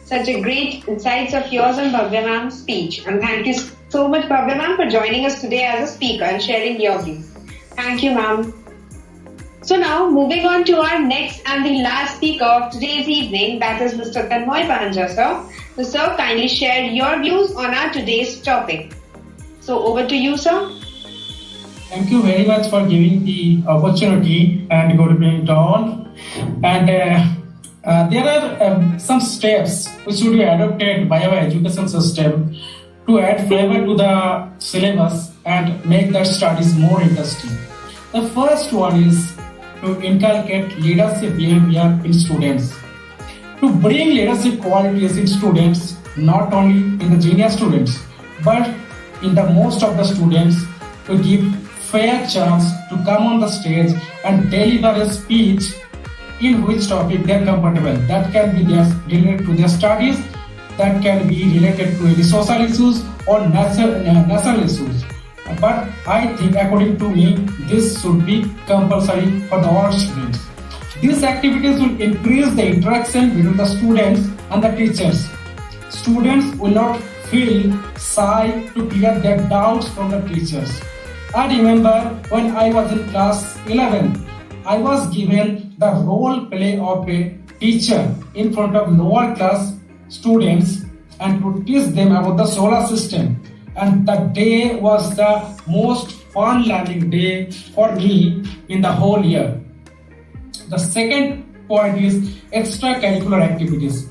such a great insights of yours on Bhavya ma'am's speech. And thank you so much, Bhavya ma'am, for joining us today as a speaker and sharing your views. Thank you, ma'am. So now, moving on to our next and the last speaker of today's evening, that is Mr. Tanmoy Pahanja, sir. So, sir, kindly share your views on our today's topic. So, over to you, sir. Thank you very much for giving the opportunity and good evening to all. And there are some steps which should be adopted by our education system to add flavor to the syllabus and make the studies more interesting. The first one is to inculcate leadership behavior in students. To bring leadership qualities in students, not only in the junior students, but in the most of the students, to give fair chance to come on the stage and deliver a speech in which topic they are comfortable. That can be related to their studies, that can be related to any social issues or national issues. But I think, according to me, this should be compulsory for the all students. These activities will increase the interaction between the students and the teachers. Students will not feel shy to clear their doubts from the teachers. I remember when I was in class 11, I was given the role play of a teacher in front of lower class students and to teach them about the solar system. And that day was the most fun learning day for me in the whole year. The second point is extracurricular activities.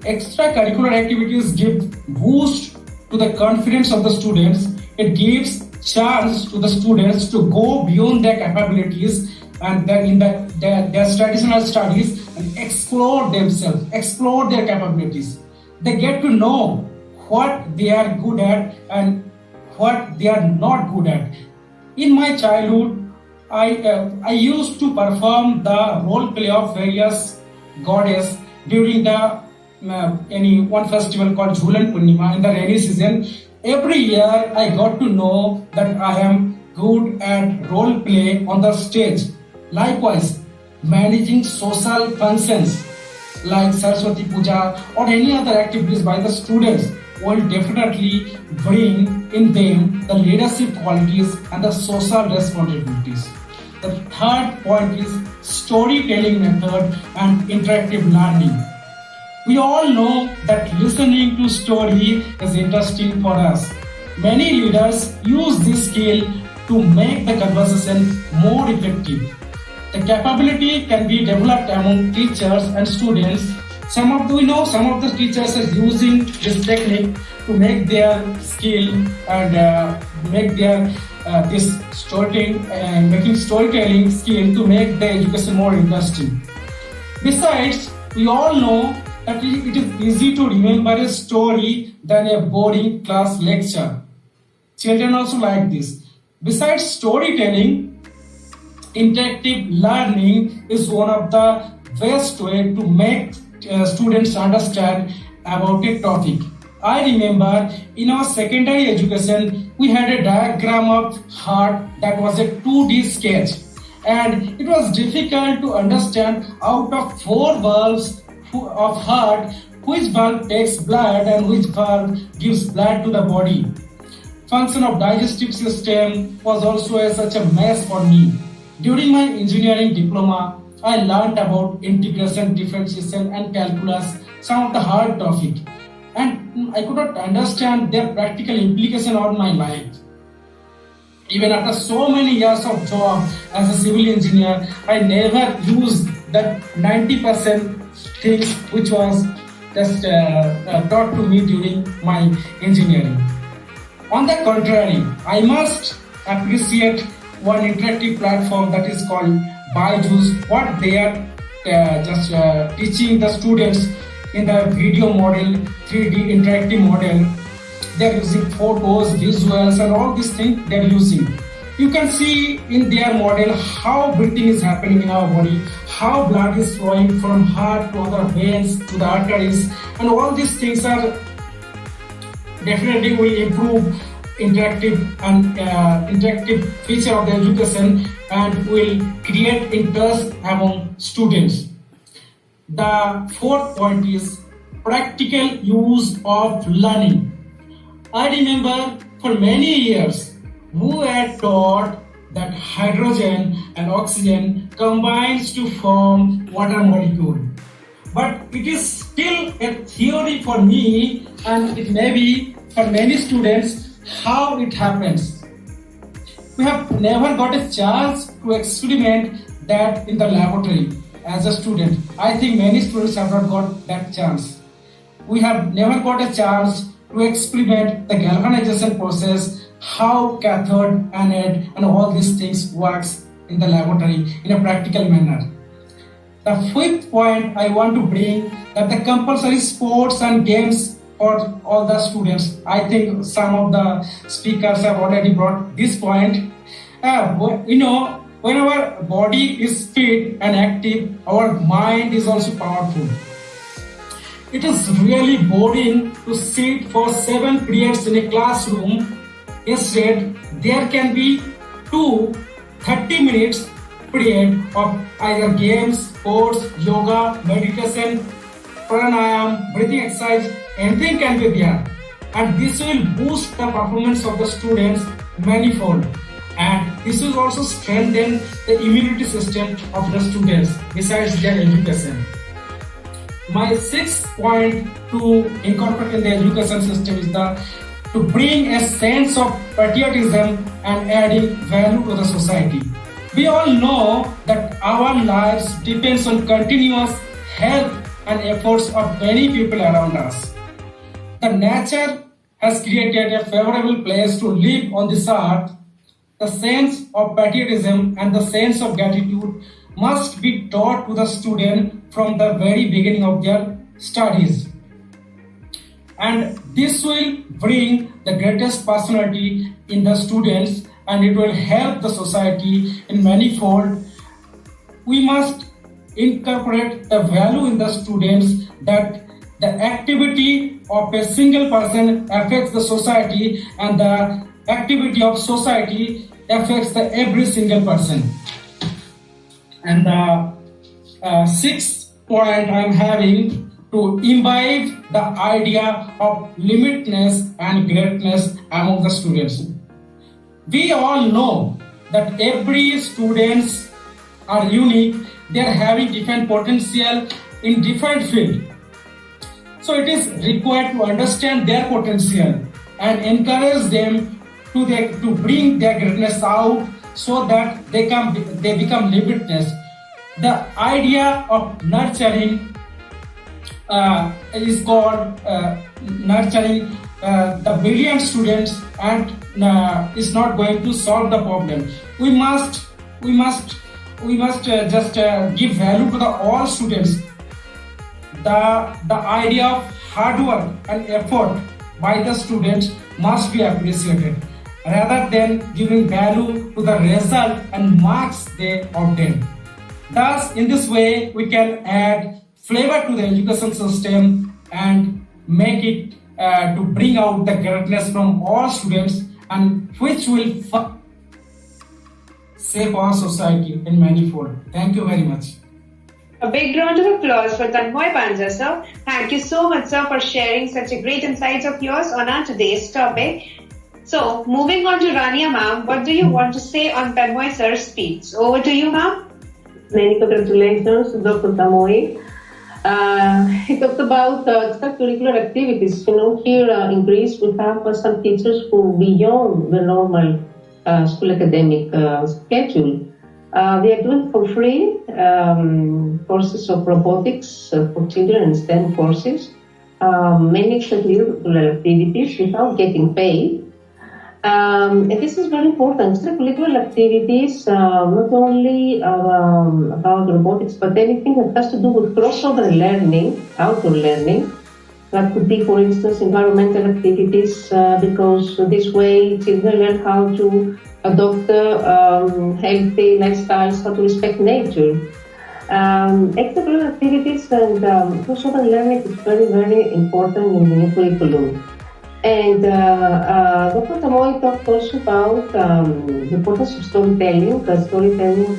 Extracurricular activities give boost to the confidence of the students. It gives chance to the students to go beyond their capabilities and in their traditional studies and explore themselves, explore their capabilities. They get to know what they are good at and what they are not good at. In my childhood, I used to perform the role play of various goddess during the one festival called Jhulan Purnima in the rainy season. Every year I got to know that I am good at role play on the stage. Likewise, managing social functions like Saraswati Puja or any other activities by the students will definitely bring in them the leadership qualities and the social responsibilities. The third point is storytelling method and interactive learning. We all know that listening to story is interesting for us. Many leaders use this skill to make the conversation more effective. The capability can be developed among teachers and students. Some of the teachers are using this technique to make their skill and make their this storytelling making storytelling skill to make the education more interesting. Besides, we all know that it is easy to remember a story than a boring class lecture. Children also like this. Besides storytelling, interactive learning is one of the best way to make students understand about a topic. I remember in our secondary education, we had a diagram of heart that was a 2D sketch, and it was difficult to understand out of 4 valves of heart which valve takes blood and which valve gives blood to the body. Function of digestive system was also such a mess for me. During my engineering diploma, I learned about integration, differentiation and calculus, some of the hard topic, and I could not understand their practical implication on my life. Even after so many years of job as a civil engineer, I never used that 90% things which was just taught to me during my engineering. On the contrary, I must appreciate one interactive platform that is called Byju's. What they are just teaching the students in the video model, 3D interactive model. They are using photos, visuals and all these things they are using. You can see in their model how breathing is happening in our body, how blood is flowing from heart to other veins to the arteries, and all these things are definitely will improve interactive feature of the education and will create interest among students. The fourth point is practical use of learning. I remember for many years we were taught that hydrogen and oxygen combines to form water molecule. But it is still a theory for me, and it may be for many students how it happens. We have never got a chance to experiment that in the laboratory as a student. I think many students have not got that chance. We have never got a chance to experiment the galvanization process, how cathode, anode, and all these things works in the laboratory in a practical manner. The fifth point I want to bring that the compulsory sports and games for all the students. I think some of the speakers have already brought this point. When our body is fit and active, our mind is also powerful. It is really boring to sit for 7 periods in a classroom. Instead, there can be 30 minutes period of either games, sports, yoga, meditation, pranayam, breathing exercise, anything can be there. And this will boost the performance of the students manifold. And this will also strengthen the immunity system of the students besides their education. My sixth point to incorporate in the education system is to bring a sense of patriotism and adding value to the society. We all know that our lives depends on continuous help and efforts of many people around us. The nature has created a favorable place to live on this earth. The sense of patriotism and the sense of gratitude must be taught to the student from the very beginning of their studies. And this will bring the greatest personality in the students, and it will help the society in manifold. We must incorporate the value in the students that the activity of a single person affects the society, and the activity of society affects every single person. And the sixth point I'm having to imbibe the idea of limitness and greatness among the students. We all know that every students are unique. They are having different potential in different field. So it is required to understand their potential and encourage them to bring their greatness out so that they become limitless. The idea of nurturing is called nurturing the brilliant students, and is not going to solve the problem. We must just give value to all students. The idea of hard work and effort by the students must be appreciated, rather than giving value to the result and marks they obtain. Thus, in this way, we can add flavor to the education system and make it to bring out the greatness from all students, and which will save our society in manifold. Thank you very much. A big round of applause for Tanmoy Panja, sir. Thank you so much, sir, for sharing such a great insights of yours on our today's topic. So, moving on to Rania ma'am, what do you want to say on Tanmoy sir's speech? Over to you, ma'am. Many congratulations to Dr. Tanmoy. He talked about extracurricular activities. Here in Greece, we have some teachers who beyond the normal school academic schedule. They are doing for free courses of robotics for children and STEM courses, many extracurricular activities without getting paid. And this is very important. Extracurricular activities, not only about robotics, but anything that has to do with crossover learning, outdoor learning. That could be, for instance, environmental activities, because this way children learn how to adopt healthy lifestyles, how to respect nature. Extracurricular activities and crossover learning is very, very important in the new curriculum. And Dr. Tamoy talked also about the importance of storytelling. Storytelling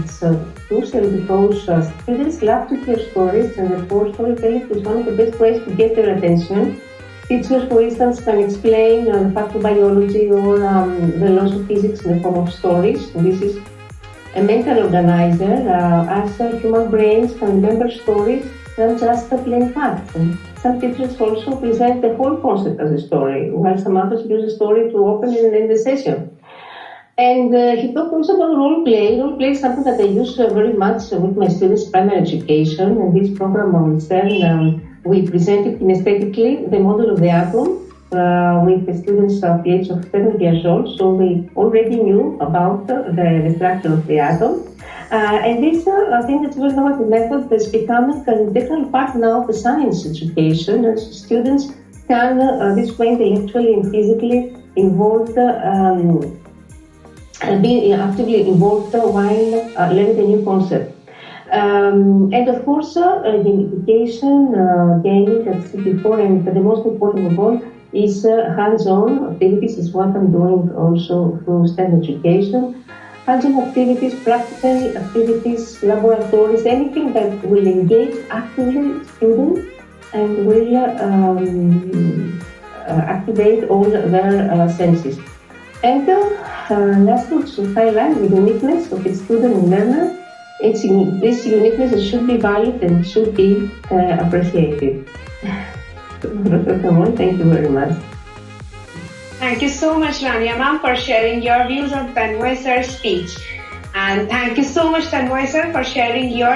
is crucial because students love to hear stories, and therefore storytelling is one of the best ways to get their attention. Teachers, for instance, can explain the fact of biology or the laws of physics in the form of stories. And this is a mental organizer, as human brains can remember stories than just the plain facts. And some teachers also present the whole concept as a story, while some others use a story to open and end the session. And he talked also about role play. Role play is something that I use very much with my students' primary education. And this program on CERN, we presented kinesthetically the model of the atom with the students at the age of 7 years old. So they already knew about the structure of the atom. And this, I think it's a very innovative method that's becoming an integral part now of the science education. And students can, this way, intellectually and physically involved, be actively involved while learning a new concept. And of course, gamification, gaming, as I said before, and the most important of all is hands-on activities, is what I'm doing also through STEM education. Hands-on activities, practical activities, laboratories, anything that will engage actively students and will activate all their senses. And lastly, to highlight the uniqueness of the student and learner. This uniqueness should be valued and should be appreciated. Dr. Tamoy, thank you very much. Thank you so much, Rania ma'am, for sharing your views on Tanmoy sir's speech. And thank you so much, Tanmoy sir, for sharing your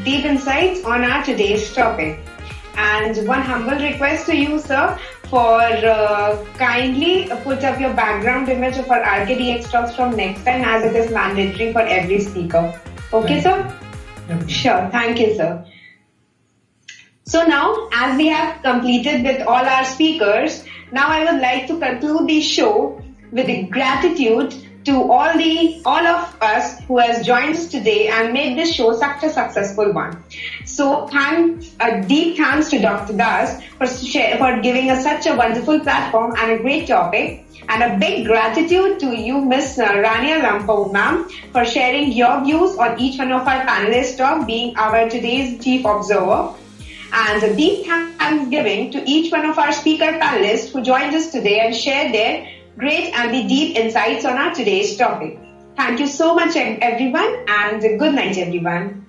deep insights on our today's topic. And one humble request to you, sir, for kindly put up your background image of our RKDx talks from next time, as it is mandatory for every speaker. Okay, sir? Yep. Sure. Thank you, sir. So now, as we have completed with all our speakers, now I would like to conclude the show with gratitude to all of us who has joined us today and made this show such a successful one. So a deep thanks to Dr. Das for giving us such a wonderful platform and a great topic. And a big gratitude to you, Miss Rania Rampau ma'am, for sharing your views on each one of our panelists' talk, being our today's chief observer. And a deep thanksgiving to each one of our speaker panelists who joined us today and shared their great and the deep insights on our today's topic. Thank you so much, everyone, and good night, everyone.